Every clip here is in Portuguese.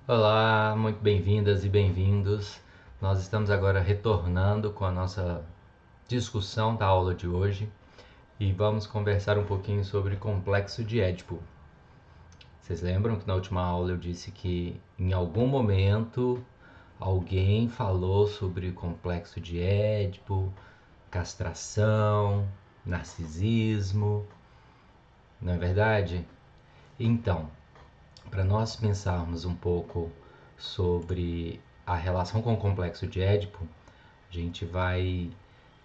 Olá, muito bem-vindas e bem-vindos. Nós estamos agora retornando com a nossa discussão da aula de hoje e vamos conversar um pouquinho sobre complexo de Édipo. Vocês lembram que na última aula eu disse que em algum momento alguém falou sobre complexo de Édipo, castração, narcisismo, não é verdade? Então, para nós pensarmos um pouco sobre a relação com o complexo de Édipo, a gente vai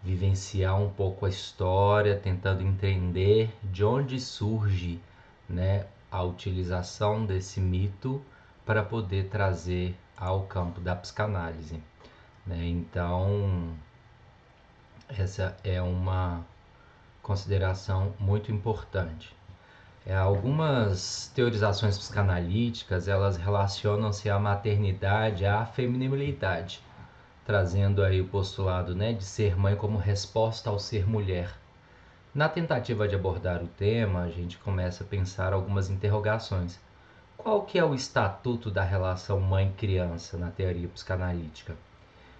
vivenciar um pouco a história, tentando entender de onde surge, né, a utilização desse mito para poder trazer ao campo da psicanálise, né? Então, essa é uma consideração muito importante. Algumas teorizações psicanalíticas, elas relacionam-se à maternidade, à feminilidade, trazendo aí o postulado, né, de ser mãe como resposta ao ser mulher. Na tentativa de abordar o tema, a gente começa a pensar algumas interrogações. Qual que é o estatuto da relação mãe-criança na teoria psicanalítica?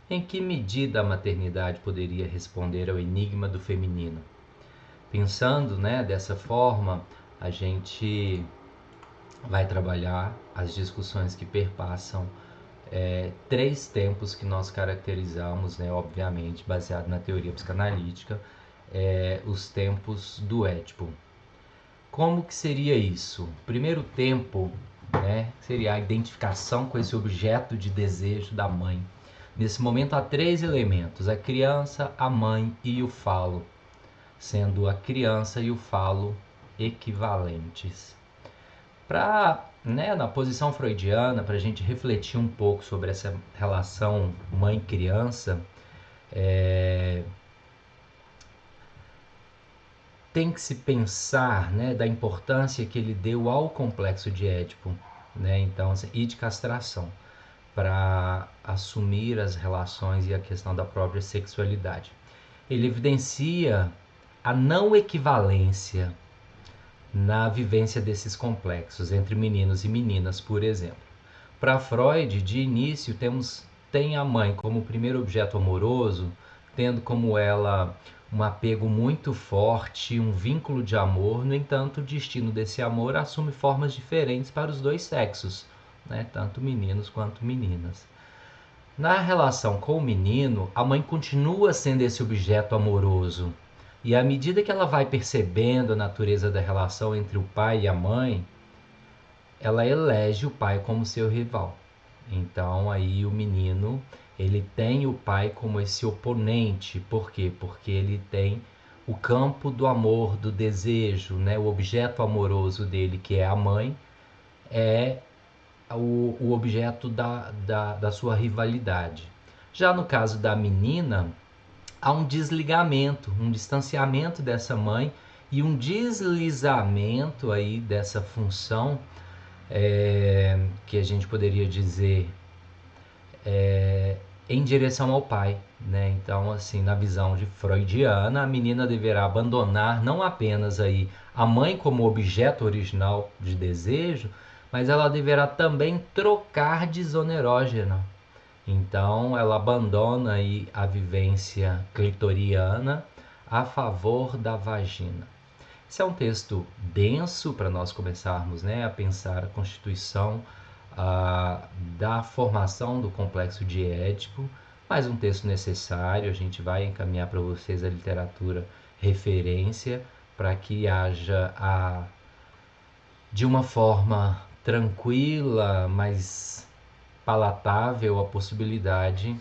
Em que medida a maternidade poderia responder ao enigma do feminino? Pensando, né, dessa forma, a gente vai trabalhar as discussões que perpassam três tempos que nós caracterizamos, né, obviamente, baseado na teoria psicanalítica, os tempos do Édipo. Como que seria isso? O primeiro tempo, né, seria a identificação com esse objeto de desejo da mãe. Nesse momento há três elementos: a criança, a mãe e o falo, sendo a criança e o falo equivalentes. Na posição freudiana, para a gente refletir um pouco sobre essa relação mãe-criança, tem que se pensar, né, da importância que ele deu ao complexo de Édipo, né, então, e de castração, para assumir as relações e a questão da própria sexualidade. Ele evidencia a não equivalência na vivência desses complexos entre meninos e meninas, por exemplo. Para Freud, de início, tem a mãe como o primeiro objeto amoroso, tendo como ela um apego muito forte, um vínculo de amor. No entanto, o destino desse amor assume formas diferentes para os dois sexos, né? Tanto meninos quanto meninas. Na relação com o menino, a mãe continua sendo esse objeto amoroso. E à medida que ela vai percebendo a natureza da relação entre o pai e a mãe, ela elege o pai como seu rival. Então aí o menino, ele tem o pai como esse oponente. Por quê? Porque ele tem o campo do amor, do desejo, né? O objeto amoroso dele, que é a mãe, é o objeto da sua rivalidade. Já no caso da menina, há um desligamento, um distanciamento dessa mãe e um deslizamento aí dessa função, que a gente poderia dizer em direção ao pai, né? Então, assim, na visão de freudiana, a menina deverá abandonar não apenas aí a mãe como objeto original de desejo, mas ela deverá também trocar de zona erógena. Então, ela abandona aí a vivência clitoriana a favor da vagina. Esse é um texto denso para nós começarmos, né, a pensar a constituição da formação do complexo de Édipo, mas um texto necessário. A gente vai encaminhar para vocês a literatura referência para que haja de uma forma tranquila, mas palatável, a possibilidade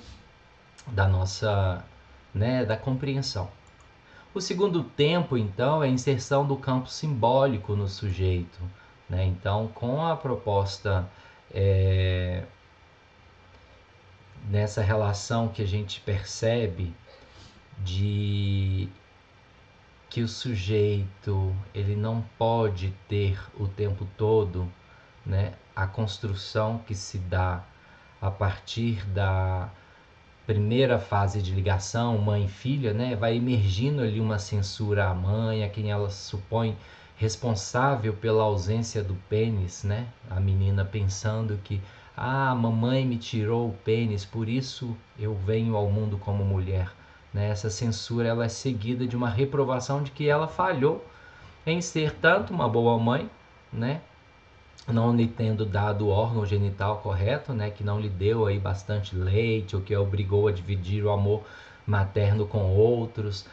da nossa, né, da compreensão. O segundo tempo, então, é a inserção do campo simbólico no sujeito, né? Então, com a proposta nessa relação que a gente percebe de que o sujeito ele não pode ter o tempo todo, né, a construção que se dá a partir da primeira fase de ligação mãe-filha, né, vai emergindo ali uma censura à mãe, a quem ela supõe responsável pela ausência do pênis, né, a menina pensando que Ah, mamãe me tirou o pênis, por isso eu venho ao mundo como mulher. Né? Essa censura ela é seguida de uma reprovação de que ela falhou em ser tanto uma boa mãe, né? Não lhe tendo dado o órgão genital correto, né? Que não lhe deu aí bastante leite, ou que a obrigou a dividir o amor materno com outros,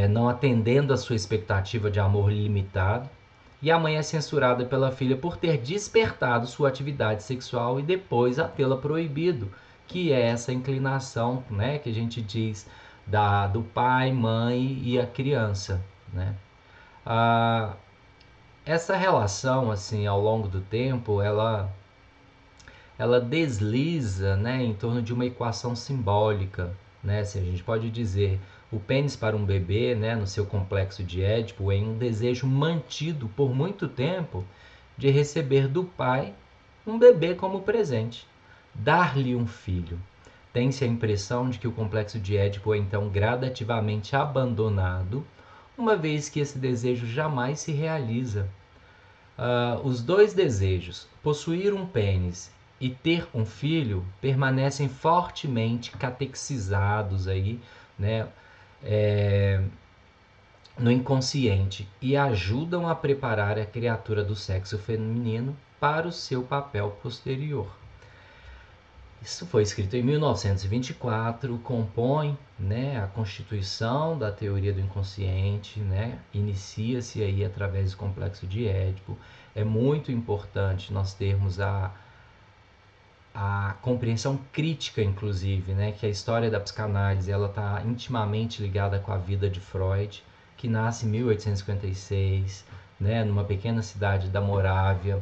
não atendendo a sua expectativa de amor limitado. E a mãe é censurada pela filha por ter despertado sua atividade sexual e depois a tê-la proibido, que é essa inclinação, né, que a gente diz do pai, mãe e a criança, né? Ah, essa relação, assim, ao longo do tempo, ela desliza, né, em torno de uma equação simbólica, né? Se a gente pode dizer, o pênis para um bebê, né, no seu complexo de Édipo, é um desejo mantido por muito tempo de receber do pai um bebê como presente, dar-lhe um filho. Tem-se a impressão de que o complexo de Édipo é então gradativamente abandonado, uma vez que esse desejo jamais se realiza. Os dois desejos, possuir um pênis e ter um filho, permanecem fortemente catequizados aí, né, é, no inconsciente e ajudam a preparar a criatura do sexo feminino para o seu papel posterior. Isso foi escrito em 1924, compõe, né, a constituição da teoria do inconsciente, né, inicia-se aí através do complexo de Édipo. É muito importante nós termos a compreensão crítica, inclusive, né, que a história da psicanálise ela está intimamente ligada com a vida de Freud, que nasce em 1856, né, numa pequena cidade da Morávia,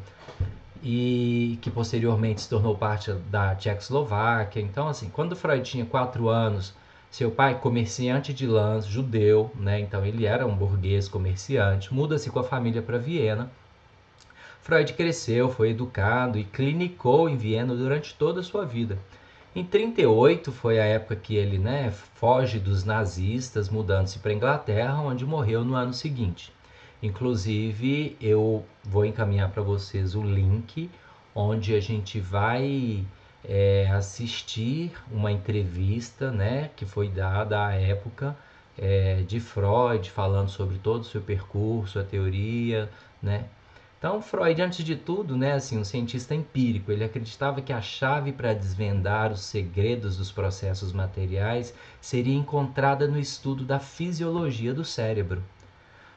e que posteriormente se tornou parte da Tchecoslováquia. Então, assim, quando Freud tinha 4 anos, seu pai, comerciante de lãs, judeu, né? Então ele era um burguês comerciante, muda-se com a família para Viena. Freud cresceu, foi educado e clinicou em Viena durante toda a sua vida. Em 38 foi a época que ele, né, foge dos nazistas, mudando-se para a Inglaterra, onde morreu no ano seguinte. Inclusive, eu vou encaminhar para vocês o link onde a gente vai assistir uma entrevista, né, que foi dada à época de Freud, falando sobre todo o seu percurso, a teoria, né? Então, Freud, antes de tudo, né, assim, um cientista empírico, ele acreditava que a chave para desvendar os segredos dos processos materiais seria encontrada no estudo da fisiologia do cérebro.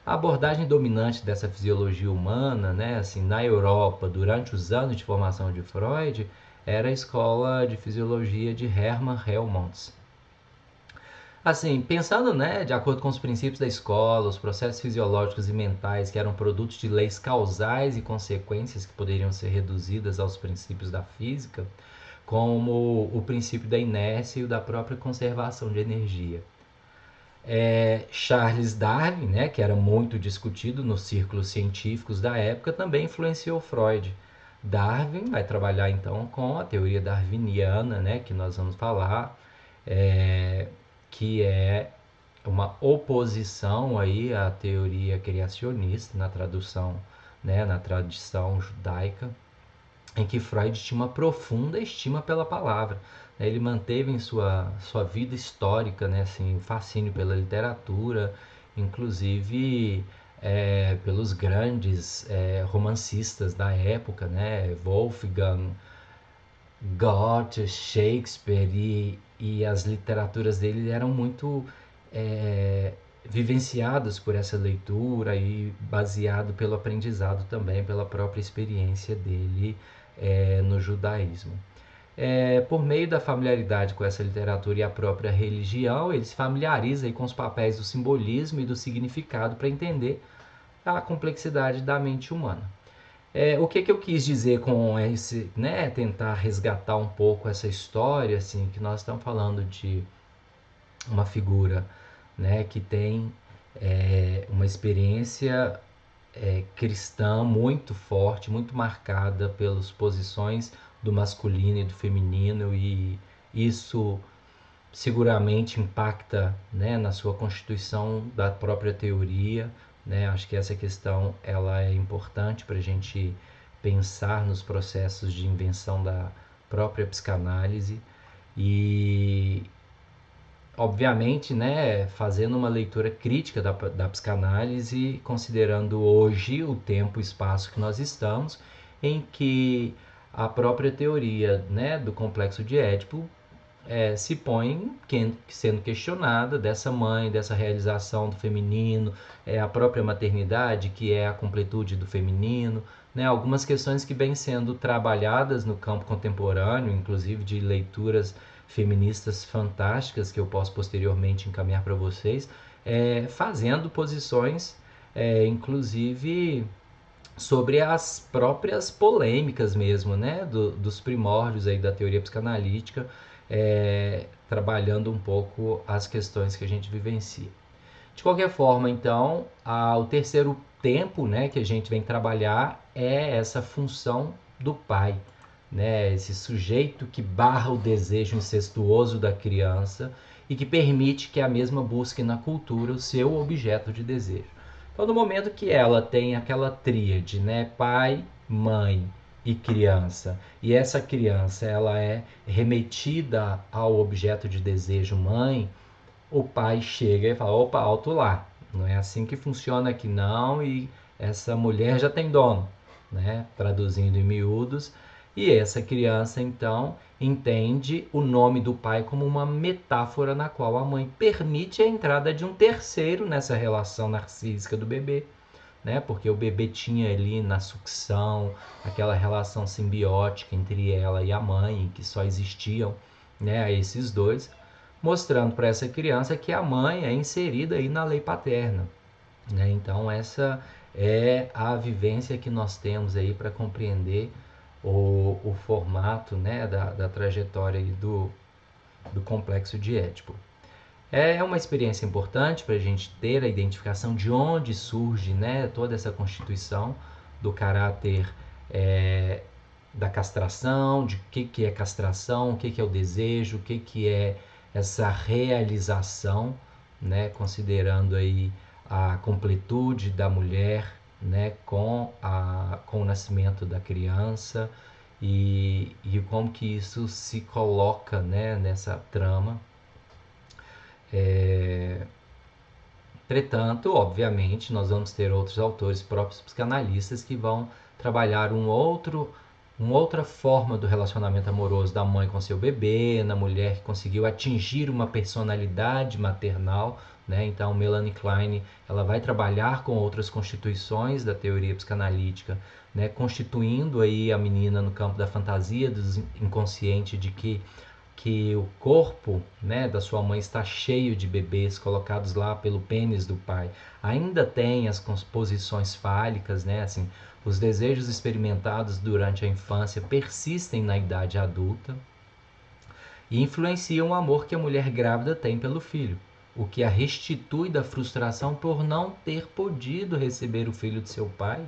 A abordagem dominante dessa fisiologia humana, né, assim, na Europa, durante os anos de formação de Freud, era a escola de fisiologia de Hermann Helmholtz. Assim, pensando, né, de acordo com os princípios da escola, os processos fisiológicos e mentais que eram produtos de leis causais e consequências que poderiam ser reduzidas aos princípios da física, como o princípio da inércia e o da própria conservação de energia. Charles Darwin, né, que era muito discutido nos círculos científicos da época, também influenciou Freud. Darwin vai trabalhar então com a teoria darwiniana, né, que nós vamos falar, que é uma oposição aí à teoria criacionista na tradução, né, na tradição judaica, em que Freud tinha uma profunda estima pela palavra. Ele manteve em sua vida histórica, né, assim, o fascínio pela literatura, inclusive pelos grandes romancistas da época, né, Wolfgang Goethe, Shakespeare, e as literaturas dele eram muito vivenciadas por essa leitura e baseado pelo aprendizado também, pela própria experiência dele no judaísmo. Por meio da familiaridade com essa literatura e a própria religião, ele se familiariza aí com os papéis do simbolismo e do significado para entender a complexidade da mente humana. O que eu quis dizer com esse, né, tentar resgatar um pouco essa história, assim, que nós estamos falando de uma figura, né, que tem uma experiência cristã muito forte, muito marcada pelas posições do masculino e do feminino, e isso seguramente impacta, né, na sua constituição da própria teoria, né? Acho que essa questão ela é importante para a gente pensar nos processos de invenção da própria psicanálise e, obviamente, né, fazendo uma leitura crítica da psicanálise, considerando hoje o tempo e espaço que nós estamos, em que a própria teoria, né, do complexo de Édipo se põe sendo questionada dessa mãe, dessa realização do feminino, a própria maternidade, que é a completude do feminino, né? Algumas questões que vêm sendo trabalhadas no campo contemporâneo, inclusive de leituras feministas fantásticas que eu posso posteriormente encaminhar para vocês, fazendo posições, inclusive sobre as próprias polêmicas mesmo, né, dos primórdios aí da teoria psicanalítica, trabalhando um pouco as questões que a gente vivencia. De qualquer forma, então, o terceiro tempo, né, que a gente vem trabalhar é essa função do pai, né, esse sujeito que barra o desejo incestuoso da criança e que permite que a mesma busque na cultura o seu objeto de desejo. Então, no momento que ela tem aquela tríade, né, pai, mãe e criança, e essa criança ela é remetida ao objeto de desejo mãe, o pai chega e fala: opa, alto lá, não é assim que funciona aqui não, e essa mulher já tem dono, né? Traduzindo em miúdos. E essa criança então entende o nome do pai como uma metáfora na qual a mãe permite a entrada de um terceiro nessa relação narcísica do bebê, né? Porque o bebê tinha ali na sucção aquela relação simbiótica entre ela e a mãe, que só existiam, né, esses dois, mostrando para essa criança que a mãe é inserida aí na lei paterna, né? Então essa é a vivência que nós temos aí para compreender o formato, né, da trajetória aí do complexo de Édipo. É uma experiência importante para a gente ter a identificação de onde surge, né, toda essa constituição do caráter da castração, de o que é castração, o que é o desejo, o que é essa realização, né, considerando aí a completude da mulher, né, com o nascimento da criança e como que isso se coloca, né, nessa trama. Entretanto, obviamente, nós vamos ter outros autores, próprios psicanalistas, que vão trabalhar uma outra forma do relacionamento amoroso da mãe com seu bebê, na mulher que conseguiu atingir uma personalidade maternal, né? Então, Melanie Klein, ela vai trabalhar com outras constituições da teoria psicanalítica, né? Constituindo aí a menina no campo da fantasia, do inconsciente, de que o corpo, né, da sua mãe está cheio de bebês colocados lá pelo pênis do pai. Ainda tem as posições fálicas, né, assim, os desejos experimentados durante a infância persistem na idade adulta e influenciam o amor que a mulher grávida tem pelo filho, o que a restitui da frustração por não ter podido receber o filho de seu pai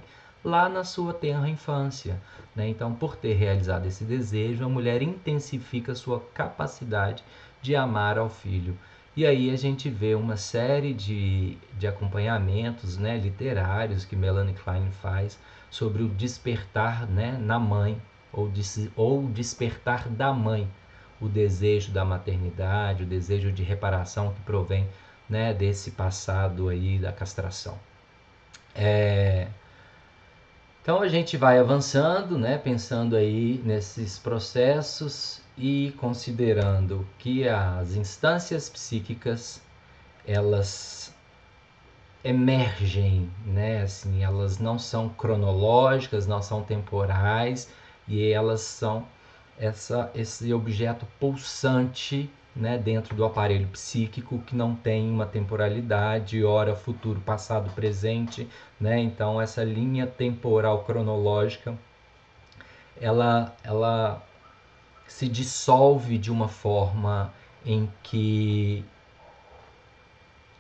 lá na sua tenra infância, né? Então, por ter realizado esse desejo, a mulher intensifica sua capacidade de amar ao filho. E aí a gente vê uma série de acompanhamentos, né, literários que Melanie Klein faz sobre o despertar, né, na mãe, ou despertar da mãe, o desejo da maternidade, o desejo de reparação que provém, né, desse passado aí da castração. Então a gente vai avançando, né, pensando aí nesses processos e considerando que as instâncias psíquicas, elas emergem, né, assim, elas não são cronológicas, não são temporais, e elas são esse objeto pulsante, né, dentro do aparelho psíquico, que não tem uma temporalidade, ora, futuro, passado, presente, né? Então essa linha temporal cronológica, ela se dissolve de uma forma em que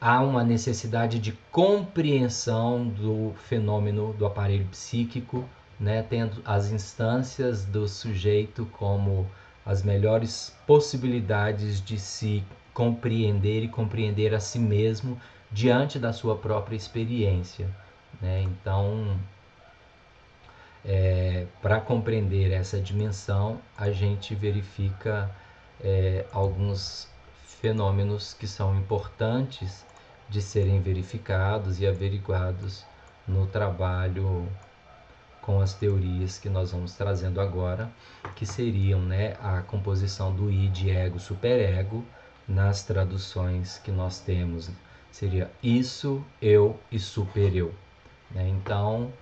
há uma necessidade de compreensão do fenômeno do aparelho psíquico, né, tendo as instâncias do sujeito como as melhores possibilidades de se compreender e compreender a si mesmo diante da sua própria experiência, né? Então, Para compreender essa dimensão, a gente verifica alguns fenômenos que são importantes de serem verificados e averiguados no trabalho com as teorias que nós vamos trazendo agora, que seriam, né, a composição do id, ego, superego, nas traduções que nós temos. Seria isso, eu e supereu. Então,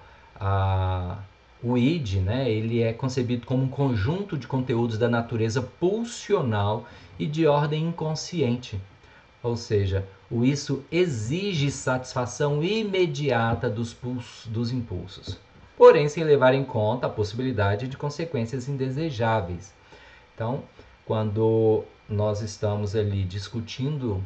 o id, né, ele é concebido como um conjunto de conteúdos da natureza pulsional e de ordem inconsciente. Ou seja, o isso exige satisfação imediata dos impulsos, porém sem levar em conta a possibilidade de consequências indesejáveis. Então, quando nós estamos ali discutindo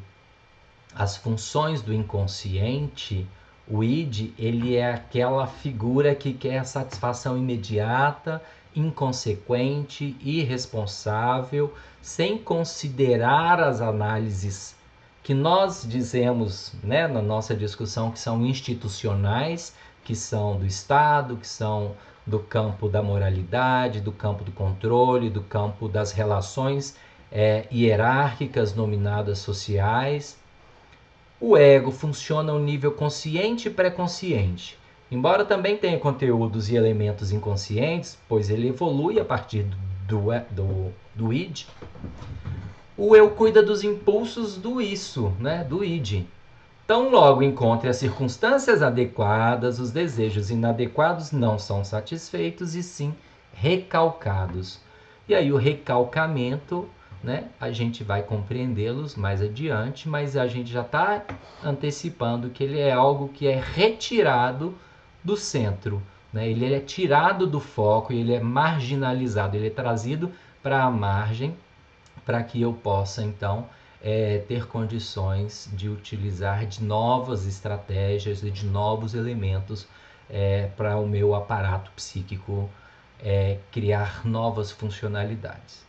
as funções do inconsciente, o id, ele é aquela figura que quer satisfação imediata, inconsequente, irresponsável, sem considerar as análises que nós dizemos, né, na nossa discussão, que são institucionais, que são do Estado, que são do campo da moralidade, do campo do controle, do campo das relações hierárquicas nominadas sociais. O ego funciona ao nível consciente e pré-consciente. Embora também tenha conteúdos e elementos inconscientes, pois ele evolui a partir do id, o eu cuida dos impulsos do isso, né, do id. Tão logo encontre as circunstâncias adequadas, os desejos inadequados não são satisfeitos e sim recalcados. E aí o recalcamento, né, a gente vai compreendê-los mais adiante, mas a gente já está antecipando que ele é algo que é retirado do centro, né? Ele é tirado do foco, ele é marginalizado, ele é trazido para a margem, para que eu possa então ter condições de utilizar de novas estratégias e de novos elementos para o meu aparato psíquico criar novas funcionalidades.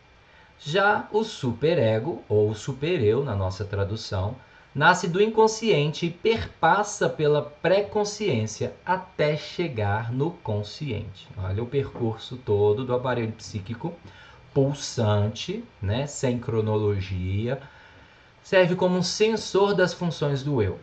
Já o superego, ou supereu na nossa tradução, nasce do inconsciente e perpassa pela pré-consciência até chegar no consciente. Olha o percurso todo do aparelho psíquico, pulsante, né, sem cronologia, serve como um sensor das funções do eu,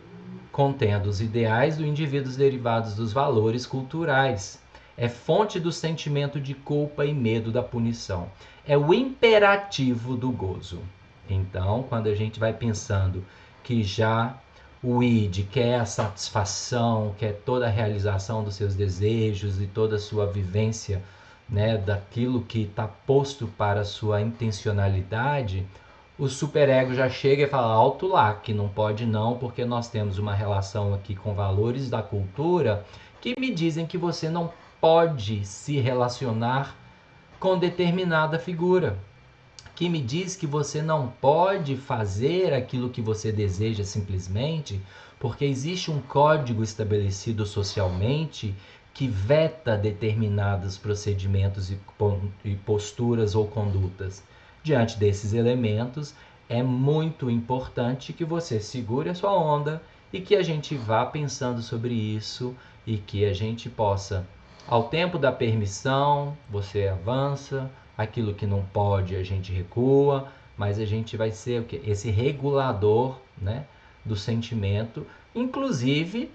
contendo os ideais do indivíduo derivados dos valores culturais. É fonte do sentimento de culpa e medo da punição. É o imperativo do gozo. Então, quando a gente vai pensando que já o id quer a satisfação, quer toda a realização dos seus desejos e toda a sua vivência, né, daquilo que está posto para a sua intencionalidade, o superego já chega e fala alto lá, que não pode não, porque nós temos uma relação aqui com valores da cultura que me dizem que você não pode se relacionar com determinada figura, que me diz que você não pode fazer aquilo que você deseja simplesmente porque existe um código estabelecido socialmente que veta determinados procedimentos e posturas ou condutas. Diante desses elementos, é muito importante que você segure a sua onda e que a gente vá pensando sobre isso e que a gente possa, ao tempo da permissão, você avança, aquilo que não pode a gente recua, mas a gente vai ser o quê? Esse regulador, né, do sentimento, inclusive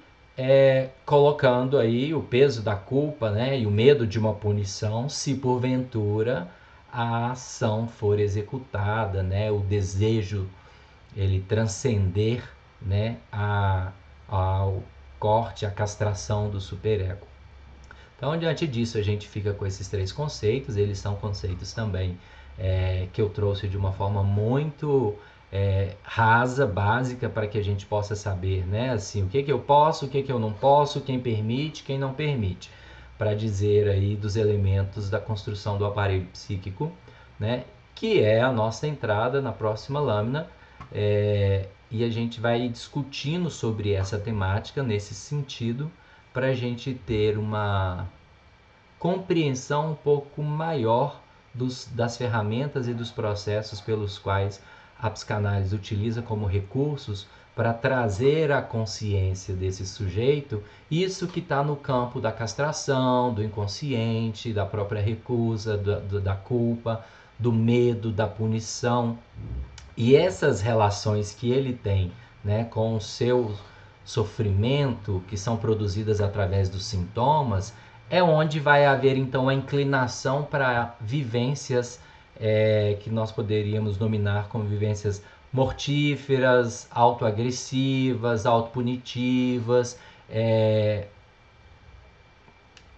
colocando aí o peso da culpa, né, e o medo de uma punição, se porventura a ação for executada, né, o desejo ele transcender, né, ao corte, a castração do superego. Então, diante disso, a gente fica com esses três conceitos. Eles são conceitos também que eu trouxe de uma forma muito rasa, básica, para que a gente possa saber, né, assim, o que eu posso, o que eu não posso, quem permite, quem não permite, para dizer aí dos elementos da construção do aparelho psíquico, né, que é a nossa entrada na próxima lâmina, e a gente vai discutindo sobre essa temática nesse sentido, para a gente ter uma compreensão um pouco maior das ferramentas e dos processos pelos quais a psicanálise utiliza como recursos para trazer à consciência desse sujeito isso que está no campo da castração, do inconsciente, da própria recusa, da culpa, do medo, da punição. E essas relações que ele tem, né, com o seu sofrimento, que são produzidas através dos sintomas, é onde vai haver então a inclinação para vivências que nós poderíamos nominar como vivências mortíferas, autoagressivas, autopunitivas,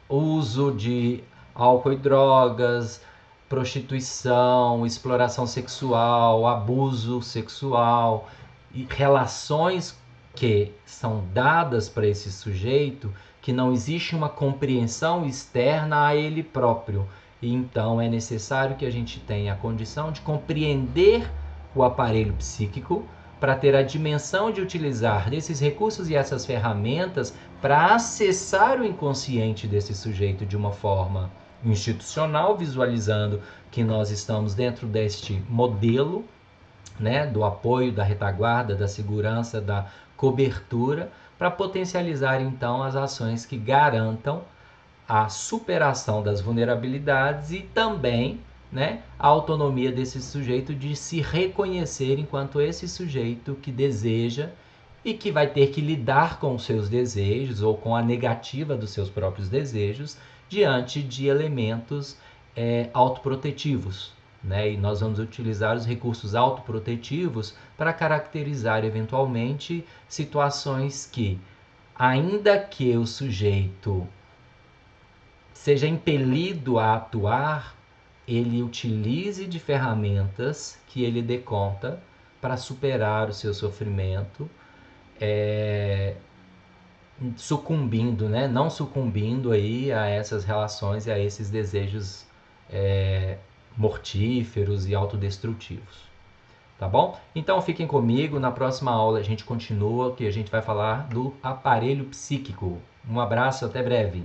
uso de álcool e drogas, prostituição, exploração sexual, abuso sexual e relações que são dadas para esse sujeito que não existe uma compreensão externa a ele próprio. E então é necessário que a gente tenha a condição de compreender o aparelho psíquico para ter a dimensão de utilizar desses recursos e essas ferramentas para acessar o inconsciente desse sujeito de uma forma institucional, visualizando que nós estamos dentro deste modelo, né, do apoio, da retaguarda, da segurança, da cobertura, para potencializar então as ações que garantam a superação das vulnerabilidades e também, né, a autonomia desse sujeito de se reconhecer enquanto esse sujeito que deseja e que vai ter que lidar com os seus desejos ou com a negativa dos seus próprios desejos diante de elementos autoprotetivos. Né? E nós vamos utilizar os recursos autoprotetivos para caracterizar eventualmente situações que, ainda que o sujeito seja impelido a atuar, ele utilize de ferramentas que ele dê conta para superar o seu sofrimento, sucumbindo, né? Não sucumbindo aí a essas relações e a esses desejos mortíferos e autodestrutivos. Tá bom? Então fiquem comigo, na próxima aula a gente continua, que a gente vai falar do aparelho psíquico. Um abraço, até breve.